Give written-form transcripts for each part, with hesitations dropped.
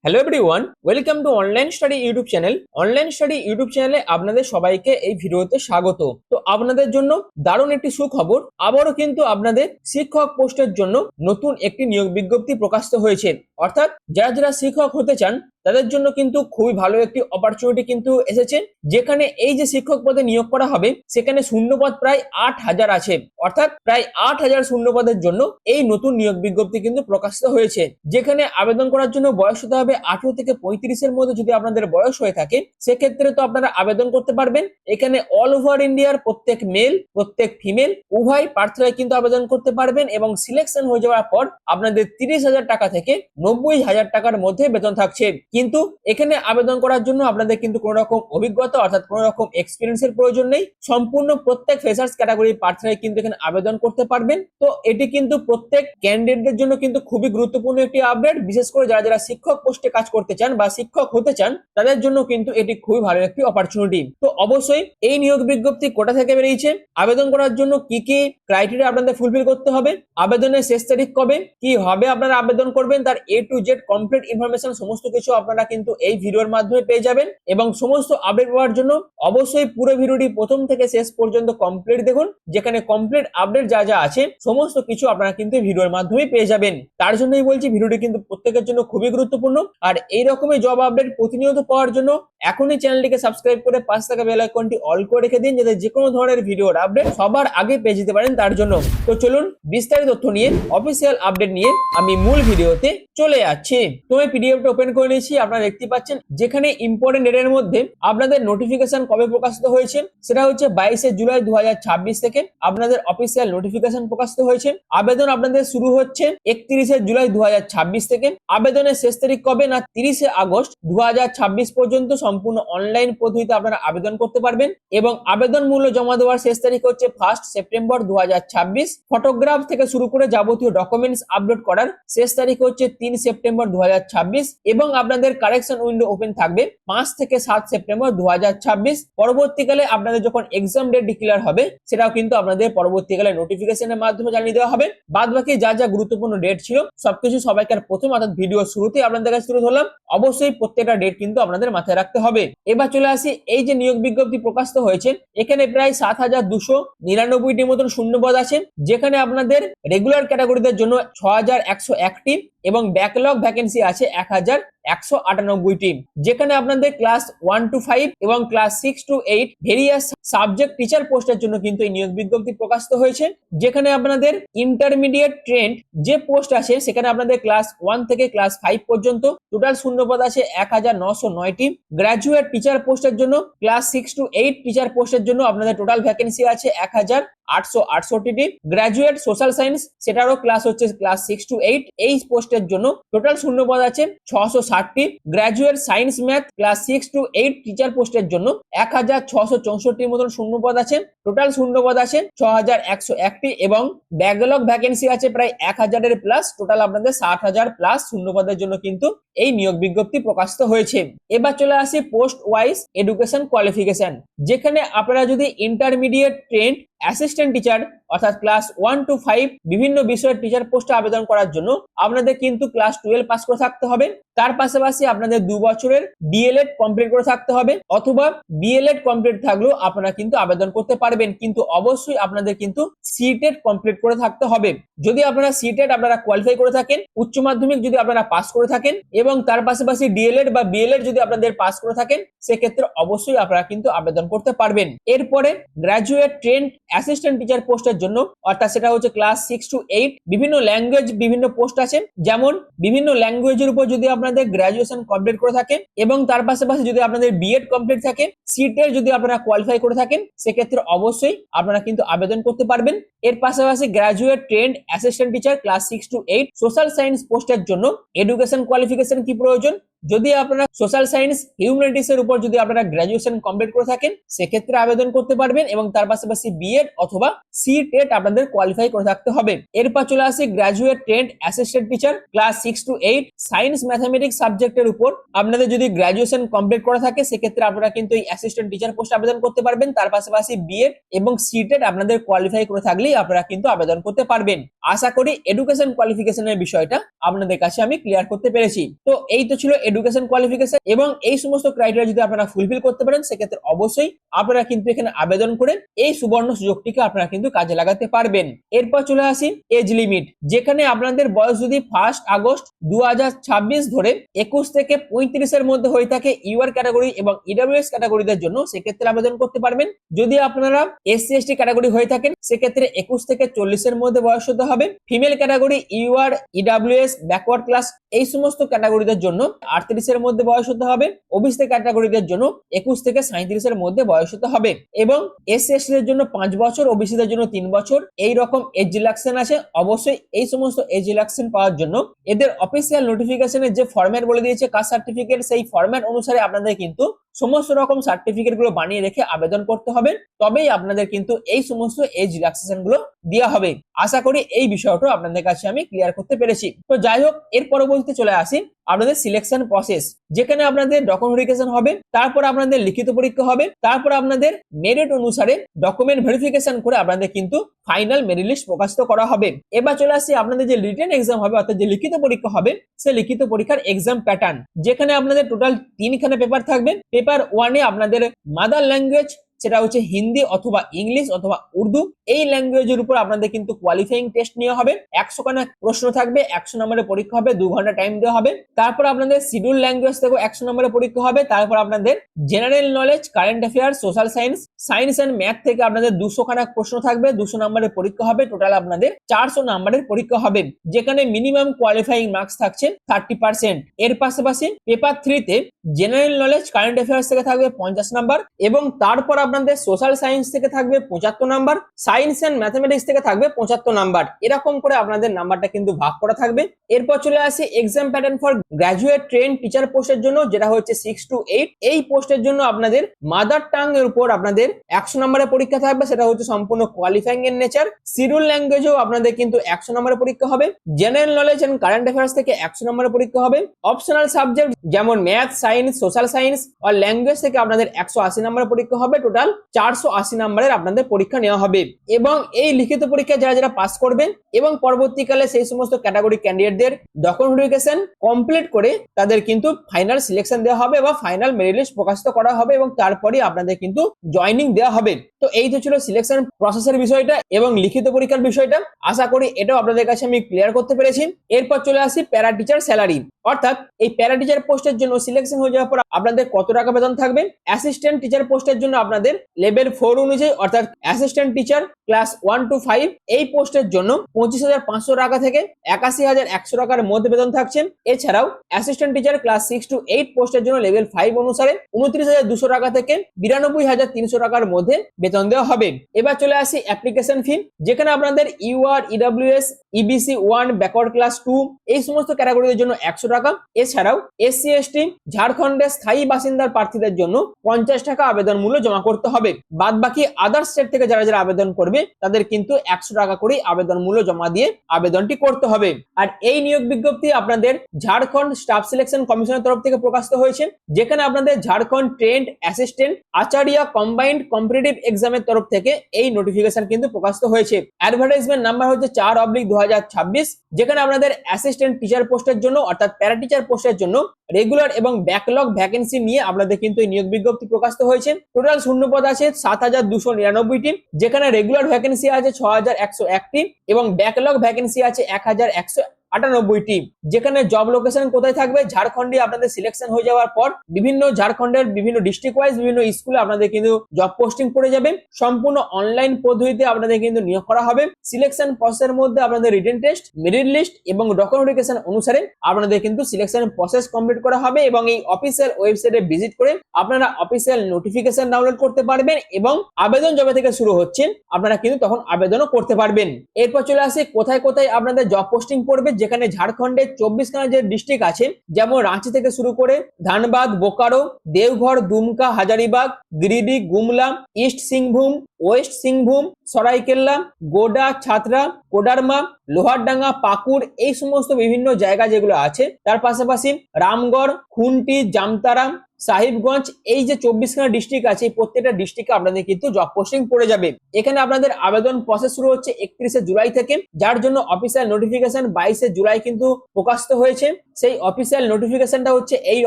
Hello everyone, welcome to online study YouTube channel. Online study YouTube চ্যানেলে আপনাদের সবাইকে এই ভিডিওতে স্বাগত। তো আপনাদের জন্য দারুণ একটি সুখবর, আবারও কিন্তু আপনাদের শিক্ষক পোস্টের জন্য নতুন একটি নিয়োগ বিজ্ঞপ্তি প্রকাশিত হয়েছে। অর্থাৎ যারা যারা শিক্ষক হতে চান তাদের জন্য কিন্তু খুবই ভালো একটি অপরচুনিটি কিন্তু এসেছে, যেখানে এই যে শিক্ষক পদে নিয়োগ করা হবে সেখানে শূন্যপদ প্রায় 8,000 আছে। অর্থাৎ প্রায় 8,000 শূন্যপদের জন্য এই নতুন নিয়োগ বিজ্ঞপ্তি কিন্তু প্রকাশিত হয়েছে, যেখানে আবেদন করার জন্য বয়স হতে হবে 18 থেকে 35-এর মধ্যে। যদি আপনাদের বয়স হয়ে থাকে সেক্ষেত্রে তো আপনারা আবেদন করতে পারবেন। এখানে অল ওভার ইন্ডিয়ার প্রত্যেক মেল প্রত্যেক ফিমেল উভয় প্রার্থীরা কিন্তু আবেদন করতে পারবেন, এবং সিলেকশন হয়ে যাওয়ার পর আপনাদের 30,000 টাকা থেকে 90,000 টাকার মধ্যে বেতন থাকছে। কিন্তু এখানে আবেদন করার জন্য আপনাদের কিন্তু কোনো রকম অভিজ্ঞতা অর্থাৎ কোনো রকম এক্সপিরিয়েন্সের প্রয়োজন নেই। সম্পূর্ণ প্রত্যেক ফ্রেশার্স ক্যাটাগরির প্রার্থীরা কিন্তু এখানে আবেদন করতে পারবেন। তো এটি কিন্তু প্রত্যেক ক্যান্ডিডেটদের জন্য কিন্তু খুবই গুরুত্বপূর্ণ একটি আপডেট, বিশেষ করে যারা যারা শিক্ষক পোস্টে কাজ করতে চান বা শিক্ষক হতে চান তাদের জন্য কিন্তু এটি খুবই ভালো একটি অপরচুনিটি। তো অবশ্যই এই নিয়োগ বিজ্ঞপ্তি কোটা থেকে বেরিয়েছে, আবেদন করার জন্য কি কি ক্রাইটেরিয়া আপনাদের ফুলফিল করতে হবে, আবেদনের শেষ তারিখ কবে, কি হবে আপনারা আবেদন করবেন, তার A to Z complete information সমস্ত কিছু আপনারা কিন্তু এই ভিডিওর মাধ্যমে পেয়ে যাবেন। এবং সমস্ত আপডেট পাওয়ার জন্য অবশ্যই পুরো ভিডিওটি প্রথম থেকে শেষ পর্যন্ত কমপ্লিট দেখুন, যেখানে কমপ্লিট আপডেট যা যা আছে সমস্ত কিছু আপনারা কিন্তু ভিডিওর মাধ্যমে পেয়ে যাবেন। তার জন্যই বলছি ভিডিওটি কিন্তু প্রত্যেকের জন্য খুবই গুরুত্বপূর্ণ। আর এই রকমই জব আপডেট প্রতিনিয়ত পাওয়ার জন্য এখনই চ্যানেলটিকে সাবস্ক্রাইব করে পাশে থাকা বেল আইকনটি অল করে রেখে দিন, যাতে যে কোনো ধরনের ভিডিওর আপডেট সবার আগে পেয়ে যেতে পারেন তার জন্য। তো চলুন বিস্তারিত তথ্য নিয়ে অফিসিয়াল আপডেট নিয়ে আমি মূল ভিডিওতে চলে যাচ্ছি। তো আমি পিডিএফটা ওপেন করে নিয়েছি, আপনারা দেখতে পাচ্ছেন যেখানে ইম্পর্টেন্ট ডেটের মধ্যে আপনাদের নোটিফিকেশন কবে প্রকাশিত হয়েছে সেটা হচ্ছে 22শে জুলাই 2026 থেকে আপনাদের অফিসিয়াল নোটিফিকেশন প্রকাশিত হয়েছে। আবেদন আপনাদের শুরু হচ্ছে 31শে জুলাই 2026 থেকে। আবেদনের শেষ তারিখ কবে না 30শে আগস্ট 2026 পর্যন্ত সম্পূর্ণ অনলাইন পদ্ধতিতে আপনারা আবেদন করতে পারবেন, এবং আবেদন মূল্য জমা দেওয়ার শেষ তারিখ হচ্ছে 1 সেপ্টেম্বর 2026। ফটোগ্রাফ থেকে শুরু করে যাবতীয় ডকুমেন্টস আপলোড করার শেষ তারিখ হচ্ছে 3 সেপ্টেম্বর 2026, এবং আপনাদের কারেকশন উইন্ডো ওপেন থাকবে 5 থেকে 7 সেপ্টেম্বর 2026। পরবর্তীকালে আপনাদের যখন এক্সাম ডেট ডিক্লেয়ার হবে সেটাও কিন্তু আপনাদের পরবর্তীকালে নোটিফিকেশনের মাধ্যমে জানিয়ে দেওয়া হবে। বাদ বাকি যা যা গুরুত্বপূর্ণ ডেট ছিল সবকিছু সবাইকার প্রথম অর্থাৎ ভিডিও শুরুতেই আপনাদের কাছে তুলে ধরলাম। অবশ্যই প্রত্যেকটা ডেট কিন্তু আপনাদের মাথায় রাখতে হবে। এবার চলে আসি এই যে নিয়োগ বিজ্ঞপ্তি প্রকাশিত হয়েছে, এখানে প্রায় 7,299টির মতন শূন্যপদ আছে, যেখানে আপনাদের রেগুলার ক্যাটাগরিদের জন্য 6,101টি এবং ব্যাকলগ ভ্যাকেন্সি আছে 1,198টি, যেখানে আপনাদের ক্লাস 1 to 5 এবং class 6 to 8 various subject teacher পোস্টের জন্য কিন্তু এই নিয়োগ বিজ্ঞপ্তি প্রকাশিত হয়েছে। যেখানে আপনাদের ইন্টারমিডিয়েট ট্রেন্ড যে পোস্ট আছে সেখানে আপনাদের ক্লাস 1 থেকে ক্লাস 5 পর্যন্ত টোটাল শূন্যপদ আছে 1,909টি। গ্রাজুয়েট টিচার পোস্টের জন্য ক্লাস 6 to 8 টিচার পোস্টের জন্য আপনাদের টোটাল ভ্যাকেন্সি আছে 1,868টি। গ্রাজুয়েট সোশ্যাল সায়েন্স সেটারও ক্লাস হচ্ছে ক্লাস 6 to 8, এই পোস্টের জন্য টোটাল শূন্যপদ আছে 660টি। Graduate science math class 6 to 8 teacher পোস্টের জন্য 1,664টির মতন শূন্যপদ আছে, টোটাল শূন্যপদ আছে 6,101টি, এবং ব্যাকলগ ভ্যাকেন্সি আছে প্রায় 1,000-এর প্লাস। টোটাল আপনাদের 60,000 প্লাস শূন্যপদের জন্য কিন্তু এই নিয়োগ বিজ্ঞপ্তি প্রকাশিত হয়েছে। এবার চলে আসি পোস্ট ওয়াইজ এডুকেশন কোয়ালিফিকেশন, যেখানে আপনারা যদি ইন্টারমিডিয়েট ট্রেন্ড অ্যাসিস্ট্যান্ট টিচার অর্থাৎ ক্লাস 1 to 5 বিভিন্ন বিষয়ের টিচার পোস্টে আবেদন করার জন্য আপনাদের কিন্তু ক্লাস 12 পাস করে থাকতে হবে। তার পাশাপাশি আপনাদের 2 বছরের ডিএলএড কমপ্লিট করে থাকতে হবে, অথবা বিএলএড কমপ্লিট থাকলেও আপনারা কিন্তু আবেদন করতে পারবেন, কিন্তু অবশ্যই আপনাদের কিন্তু সিটেট কমপ্লিট করে থাকতে হবে। যদি আপনারা সিটেট আপনারা কোয়ালিফাই করে থাকেন, উচ্চ মাধ্যমিক যদি আপনারা পাস করে থাকেন, এবং তার পাশাপাশি ডিএলএড বা বিএলএড যদি আপনাদের পাস করে থাকেন, সেক্ষেত্রে অবশ্যই আপনারা কিন্তু আবেদন করতে পারবেন। এরপরে গ্রাজুয়েট ট্রেন্ড অ্যাসিস্ট্যান্ট টিচার পোস্টের জন্য অর্থাৎ সেটা হচ্ছে ক্লাস 6 to 8 বিভিন্ন ল্যাঙ্গুয়েজ বিভিন্ন পোস্ট আছে, যেমন বিভিন্ন ল্যাঙ্গুয়েজের উপর যদি আপনাদের গ্রাজুয়েশন কমপ্লিট করে থাকেন এবং তার পাশাপাশি যদি আপনাদের বিএড কমপ্লিট থাকে, সিটের যদি আপনারা কোয়ালিফাই করে থাকেন, সেক্ষেত্রে অবশ্যই আপনারা কিন্তু আবেদন করতে পারবেন। এর পাশাপাশি graduate trend assistant teacher class 6 to 8 social science পোস্টের জন্য এডুকেশন কোয়ালিফিকেশন কি প্রয়োজন, যদি আপনারা সোশ্যাল সায়েন্স হিউম্যানিটিস এর উপর যদি আপনারা গ্রাজুয়েশন কমপ্লিট করে থাকেন সেক্ষেত্রে আবেদন করতে পারবেন, এবং তার পাশাপাশি বিএড অথবা সিটেট আপনাদের কোয়ালিফাই করে থাকতে হবে। এরপর চলে আসি graduate trend assistant teacher class 6 to 8 science mathematics সাবজেক্টের উপর আপনাদের যদি গ্রাজুয়েশন কমপ্লিট করা থাকে, সেক্ষেত্রে আপনারা কিন্তু এই অ্যাসিস্ট্যান্ট টিচার পোস্ট আবেদন করতে পারবেন। তার পাশাপাশি বিএড এবং সিটেট আপনাদের কোয়ালিফাই করে থাকলেই আপনারা কিন্তু আবেদন করতে পারবেন। আশা করি এডুকেশন কোয়ালিফিকেশনের বিষয়টা আপনাদের কাছে আমি ক্লিয়ার করতে পেরেছি। তো এই তো ছিল এডুকেশন কোয়ালিফিকেশন এবং এই সমস্ত ক্রাইটেরিয়া যদি আপনারা ফুলফিল করতে পারেন সেক্ষেত্রে অবশ্যই আপনারা কিন্তু এখানে আবেদন করে এই সুবর্ণ সুযোগটিকে আপনারা কিন্তু কাজে লাগাতে পারবেন। এরপর চলে আসি এজ লিমিট, যেখানে আপনাদের বয়স যদি 1 আগস্ট 2026 ধরে 21 থেকে 35 এর মধ্যে হয়ে থাকে ইউআর ক্যাটাগরি এবং ইডব্লিউএস ক্যাটাগরিদের জন্য সেক্ষেত্রে আবেদন করতে পারবেন। যদি আপনারা এসসি এসটি ক্যাটাগরি হয়ে থাকেন সেক্ষেত্রে 21 থেকে 40 এর মধ্যে বয়স হতে হবে। Female category UR EWS backward class এই সমস্ত ক্যাটাগরিদের জন্য 38 এর মধ্যে বয়স হতে হবে। ওবিসি ক্যাটাগরিদের জন্য 21 থেকে 37 এর মধ্যে বয়স হতে হবে এবং এসসি এসটি দের জন্য 5 বছর, ওবিসি দের জন্য 3 বছর এই রকম এজ রিল্যাক্সেশন আছে। অবশ্যই এই সমস্ত এজ রিল্যাক্সেশন পাওয়ার জন্য এদের অফিসিয়াল নোটিফিকেশনের যে ফরম্যাট বলে দিয়েছে কাস্ট সার্টিফিকেট, সেই ফরম্যাট অনুসারে আপনাদের কিন্তু সমস্ত রকম সার্টিফিকেট গুলো বানিয়ে রেখে আবেদন করতে হবে, তবেই আপনাদের কিন্তু এই সমস্ত এজ রিল্যাক্সেশন গুলো দেওয়া হবে। আশা করি এই বিষয়টা আপনাদের কাছে আমি ক্লিয়ার করতে পেরেছি। তো যাই হোক, এর পরবর্তীতে চলে আসি আপনাদের সিলেকশন প্রসেস, যেখানে আপনাদের ডকুমেন্ট ভেরিফিকেশন হবে, তারপর আপনাদের লিখিত পরীক্ষা হবে, তারপর আপনাদের মেরিট অনুসারে ডকুমেন্ট ভেরিফিকেশন করে আপনাদের কিন্তু ফাইনাল মেরিট লিস্ট প্রকাশিত করা হবে। এবার চলে আসি আপনাদের যে রিটেন এক্সাম হবে অর্থাৎ যে লিখিত পরীক্ষা হবে সেই লিখিত পরীক্ষার এক্সাম প্যাটার্ন, যেখানে আপনাদের টোটাল 3খানা পেপার থাকবে। পেপার 1 এ আপনাদের মাদার ল্যাঙ্গুয়েজ, সেটা হচ্ছে হিন্দি অথবা ইংলিশ অথবা উর্দু, এই ল্যাঙ্গুয়েজের উপর আপনাদের কিন্তু কোয়ালিফাইং টেস্ট নেওয়া হবে। 100খানা প্রশ্ন থাকবে, 100 নম্বরের পরীক্ষা হবে, 2 ঘন্টা টাইম দেওয়া হবে। তারপর আপনাদের শিডিউল ল্যাঙ্গুয়েজ থেকে 100 নম্বরের পরীক্ষা হবে। তারপর আপনাদের general knowledge, current affair, social science, science and math থেকে আপনাদের 200খানা প্রশ্ন থাকবে, 200 নম্বরের পরীক্ষা হবে। টোটাল আপনাদের 400 নম্বরের পরীক্ষা হবে, যেখানে মিনিমাম কোয়ালিফাইং মার্কস থাকছে 30%। এর পাশাপাশি পেপার 3 তে জেনারেল নলেজ, কারেন্ট অ্যাফেয়ার্স থেকে থাকবে 50 নাম্বার এবং তারপর আপনাদের সোশ্যাল সায়েন্স থেকে থাকবে 75 নাম্বার, সায়েন্স এন্ড ম্যাথমেটিক্স থেকে থাকবে 75 নাম্বার। এরকম করে আপনাদের নাম্বারটা কিন্তু ভাগ করা থাকবে। এরপর চলে আসে exam pattern for graduate train teacher পোস্টের জন্য, যেটা হচ্ছে 6 to 8। এই পোস্টের জন্য আপনাদের মাদার টাং এর উপর আপনাদের 100 নম্বরের পরীক্ষা থাকবে, সেটা হচ্ছে সম্পূর্ণ কোয়ালিফাইং এর নেচার। শিডিউল ল্যাঙ্গুয়েজও আপনাদের কিন্তু 100 নম্বরের পরীক্ষা হবে। General knowledge and current affairs থেকে 100 নম্বরের পরীক্ষা হবে। অপশনাল সাবজেক্ট যেমন ম্যাথ, সায়েন্স, সোশ্যাল সায়েন্স আর ল্যাঙ্গুয়েজ থেকে আপনাদের 180 নম্বরের পরীক্ষা হবে। টোটাল 480 নম্বরের আপনাদের পরীক্ষা নেওয়া হবে এবং এই লিখিত পরীক্ষা যারা যারা পাস করবেন এবং পরবর্তীকালে সেই সমস্ত ক্যাটাগরি ক্যান্ডিডেটদের ডকুমেন্ট ভেরিফিকেশন কমপ্লিট করে তাদের কিন্তু ফাইনাল সিলেকশন দেওয়া হবে বা ফাইনাল মেরিট লিস্ট প্রকাশিত করা হবে এবং তারপরে আপনাদের কিন্তু জয়েনিং দেওয়া হবে। তো এই তো ছিল সিলেকশন প্রসেসের বিষয়টা এবং লিখিত পরীক্ষার বিষয়টা। আশা করি এটাও আপনাদের কাছে আমি ক্লিয়ার করতে পেরেছি। এরপর চলে আসি প্যারা টিচার স্যালারি, অর্থাৎ এই প্যারা টিচার পোস্টের জন্য সিলেকশন হয়ে যাওয়ার পর আপনাদের কত টাকা বেতন থাকবে। অ্যাসিস্ট্যান্ট টিচার পোস্টের জন্য আপনাদের লেভেল 4 অনুযায়ী অর্থাৎ অ্যাসিস্ট্যান্ট টিচার ক্লাস 1 to 5 এই পোস্টের জন্য 25,500 টাকা থেকে 81,100 টাকার মধ্যে বেতন থাকছে। এছাড়াও অ্যাসিস্ট্যান্ট টিচার ক্লাস 6 to 8 পোস্টের জন্য লেভেল 5 অনুসারে 29,200 টাকা থেকে 92,300 টাকার মধ্যে বেতন দেওয়া হবে। এবার চলে আসি অ্যাপ্লিকেশন ফি, যেখানে আপনাদের UR, EWS, EBC 1, backward class 2 এই সমস্ত ক্যাটাগরির জন্য 100 টাকা। এছাড়াও এসসি এসটি, ঝাড়খণ্ডের স্থায়ী বাসিন্দার প্রার্থীদের জন্য 50 টাকা আবেদন মূল্য জমা করতে হবে। বাদ বাকি আদার স্টেট থেকে যারা যারা আবেদন করবে তাদের কিন্তু 100 টাকা করে আবেদন মূল্য জমা দিয়ে আবেদনটি করতে হবে। আর এই নিয়োগ বিজ্ঞপ্তি আপনাদের ঝাড়খণ্ড স্টাফ সিলেকশন কমিশনের তরফ থেকে প্রকাশিত হয়েছে, যেখানে আপনাদের Jharkhand trend assistant Acharia combined competitive এক্সামের তরফ থেকে এই নোটিফিকেশন কিন্তু প্রকাশিত হয়েছে। অ্যাডভার্টাইজমেন্ট নাম্বার হচ্ছে 4/2026, যেখানে আপনাদের অ্যাসিস্ট্যান্ট টিচার পোস্টের জন্য অর্থাৎ প্যারা টিচার পোস্টের জন্য রেগুলার এবং ব্যাকলগ ভ্যাকেন্সি নিয়ে আপনাদের কিন্তু এই নিয়োগ বিজ্ঞপ্তি প্রকাশিত হয়েছে। টোটাল শূন্যপদ আছে 7,299টি, যেখানে রেগুলার ভ্যাকেন্সি আছে 6,101টি এবং ব্যাকলগ ভ্যাকেন্সি আছে 1,198টি। যেখানে জব লোকেশন কোথায় থাকবে, ঝাড়খণ্ডে আপনাদের সিলেকশন হয়ে যাওয়ার পর বিভিন্ন ঝাড়খণ্ডের বিভিন্ন ডিস্ট্রিক্ট ওয়াইজ বিভিন্ন স্কুলে আপনাদের কিন্তু জব পোস্টিং পড়ে যাবে। সম্পূর্ণ অনলাইন পদ্ধতিতে আপনাদের কিন্তু নিয়োগ করা হবে। সিলেকশন প্রসেসের মধ্যে আপনাদের রিটেন টেস্ট, মেরিট লিস্ট এবং ডকুমেন্টেশন অনুসারে আপনাদের কিন্তু সিলেকশন প্রসেস কমপ্লিট করা হবে এবং এই অফিসিয়াল ওয়েবসাইটে ভিজিট করে আপনারা অফিসিয়াল নোটিফিকেশন ডাউনলোড করতে পারবেন এবং আবেদন যবে থেকে শুরু হচ্ছে আপনারা কিন্তু তখন আবেদনও করতে পারবেন। এরপর চলে আসে কোথায় কোথায় আপনাদের জব পোস্টিং পড়বে, যেখানে ঝাড়খণ্ডের 24খানা যে ডিস্ট্রিক্ট আছে যেমন রাঁচি থেকে শুরু করে ধানবাদ, বোকারো, দেওঘর, দুমকা, হাজারিবাগ, গিরিডি, গুমলা, ইস্ট সিংভূম, ওয়েস্ট সিংভূম, সরাইকেল্লা, গোডা, ছাতরা, কোডারমা, লোহারডাঙ্গা, পাকুড় এই সমস্ত বিভিন্ন জায়গা যেগুলো আছে, তার পাশাপাশি রামগড়, খুন্তি, জামতারা, সাহিবগঞ্জ, এই যে 24খানা ডিস্ট্রিক্ট আছে, এই প্রত্যেকটা ডিস্ট্রিক্টে আপনাদের কিন্তু জব পোস্টিং পড়ে যাবে। এখানে আপনাদের আবেদন প্রসেস শুরু হচ্ছে 31শে জুলাই থেকে, যার জন্য অফিসিয়াল নোটিফিকেশন 22শে জুলাই কিন্তু প্রকাশিত হয়েছে। সেই অফিসিয়াল নোটিফিকেশনটা হচ্ছে এই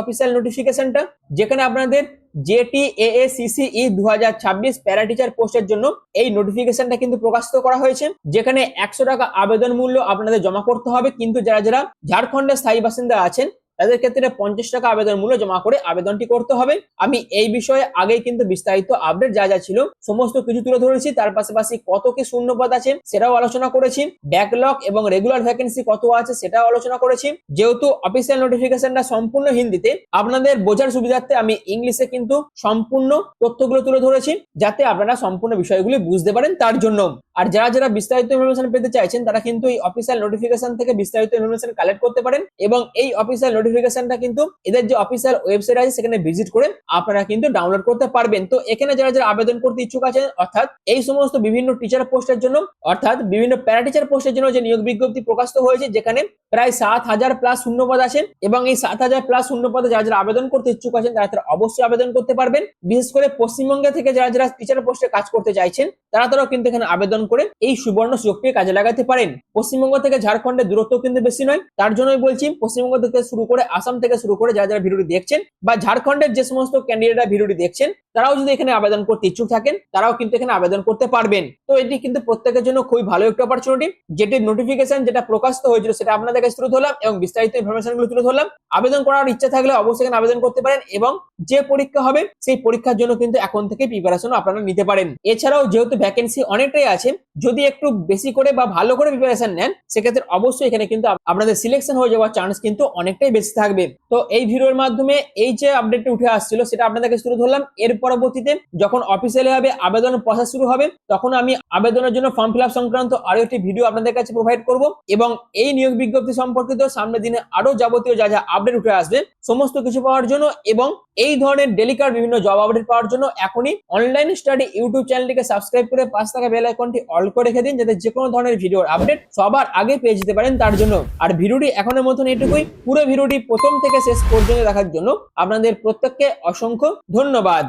অফিসিয়াল নোটিফিকেশনটা, যেখানে আপনাদের JTAACCE 2026 প্যারা টিচার পোস্টের জন্য এই নোটিফিকেশনটা কিন্তু প্রকাশিত করা হয়েছে, যেখানে 100 টাকা আবেদন মূল্য আপনাদের জমা করতে হবে। কিন্তু যারা যারা ঝাড়খণ্ডের স্থায়ী বাসিন্দা আছেন তাদের ক্ষেত্রে 50 টাকা আবেদন মূল্য জমা করে আবেদনটি করতে হবে। আমি এই বিষয়ে আগেই কিন্তু বিস্তারিত আপডেট যা যা ছিল সমস্ত কিছু তুলে ধরেছি, তার পাশাপাশি কত কি শূন্যপদ আছে সেটাও আলোচনা করেছি, ব্যাকলগ এবং রেগুলার ভ্যাকেন্সি কত আছে সেটাও আলোচনা করেছি। যেহেতু অফিসিয়াল নোটিফিকেশনটা সম্পূর্ণ হিন্দিতে, আপনাদের বোঝার সুবিধার্থে আমি ইংলিশে কিন্তু সম্পূর্ণ তথ্যগুলো তুলে ধরেছি, যাতে আপনারা সম্পূর্ণ বিষয়গুলি বুঝতে পারেন তার জন্য। আর যারা যারা বিস্তারিত ইনফরমেশন পেতে চাইছেন তারা কিন্তু এই অফিসিয়াল নোটিফিকেশন থেকে বিস্তারিত ইনফরমেশন কালেক্ট করতে পারেন, এবং এই অফিসিয়াল নোটিফিকেশনটা কিন্তু এদের যে অফিসিয়াল ওয়েবসাইট আছে সেখানে ভিজিট করে আপনারা কিন্তু ডাউনলোড করতে পারবেন। তো এখানে যারা যারা আবেদন করতে ইচ্ছুক আছেন, অর্থাৎ এই সমস্ত বিভিন্ন টিচার পোস্টের জন্য, অর্থাৎ বিভিন্ন প্যারা টিচার পোস্টের জন্য যে নিয়োগ বিজ্ঞপ্তি প্রকাশিত হয়েছে, যেখানে প্রায় 7000 প্লাস শূন্যপদ আছে, এবং এই 7000 প্লাস শূন্যপদে যারা যারা আবেদন করতে ইচ্ছুক আছেন তারা অবশ্যই আবেদন করতে পারবেন। বিশেষ করে পশ্চিমবঙ্গে থেকে যারা যারা টিচার পোস্টে কাজ করতে চাইছেন তারাও কিন্তু এখানে আবেদন করে এই সুবর্ণ সুযোগটি কাজে লাগাতে পারেন। পশ্চিমবঙ্গ থেকে ঝাড়খণ্ডের দূরত্ব কিন্তু বেশি নয়, তার জন্যই বলছি পশ্চিমবঙ্গ থেকে শুরু করে আসাম থেকে শুরু করে যারা যারা ভিডিওটি দেখছেন, বা ঝাড়খণ্ডের যে সমস্ত ক্যান্ডিডেটরা ভিডিওটি দেখছেন তারাও যদি এখানে আবেদন করতে ইচ্ছুক থাকেন তারাও কিন্তু এখানে আবেদন করতে পারবেন। তো এটি কিন্তু প্রত্যেকের জন্য খুবই ভালো একটা অপরচুনিটি। যেটি নোটিফিকেশন যেটা প্রকাশিত হয়েছিল সেটা আপনাদের কাছে তুলে ধরলাম এবং বিস্তারিত ইনফরমেশন গুলো তুলে ধরলাম। আবেদন করার ইচ্ছা থাকলে অবশ্যই এখানে আবেদন করতে পারেন, এবং যে পরীক্ষা হবে সেই পরীক্ষার জন্য কিন্তু এখন থেকে প্রিপারেশন আপনারা নিতে পারেন। এছাড়াও যেহেতু ভ্যাকেন্সি অনেকটাই আছে, যদি একটু বেশি করে বা ভালো করে প্রিপারেশন নেন সেক্ষেত্রে অবশ্যই এখানে কিন্তু আপনাদের সিলেকশন হয়ে যাওয়ার চান্স কিন্তু অনেকটাই বেশি থাকবে। তো এই ভিডিওর মাধ্যমে এই যে আপডেটটি উঠে আসছিল সেটা আপনাদেরকে তুলে ধরলাম। এর পরবর্তীতে যখন অফিসিয়ালি ভাবে আবেদনের প্রসেস শুরু হবে তখন আমি আবেদনের জন্য ফর্ম ফিল আপ সংক্রান্ত আরো একটি ভিডিও আপনাদের কাছে প্রোভাইড করব, এবং এই নিয়োগ বিজ্ঞপ্তি সম্পর্কিত সামনের দিনে আরো যাবতীয় যা যা আপডেট উঠে আসবে সমস্ত কিছু পাওয়ার জন্য, এবং এই ধরনের ডেলিকার বিভিন্ন জব আপডেট পাওয়ার জন্য এখনই অনলাইন স্টাডি ইউটিউব চ্যানেলটিকে সাবস্ক্রাইব করে পাশে থাকা বেল আইকনটি অল করে রেখে দিন, যাতে যে কোনো ধরনের ভিডিওর আপডেট সবার আগে পেয়ে যেতে পারেন তার জন্য। আর ভিডিওটি এখনের মতন এটুকুই। পুরো ভিডিওটি প্রথম থেকে শেষ পর্যন্ত দেখার জন্য আপনাদের প্রত্যেককে অসংখ্য ধন্যবাদ।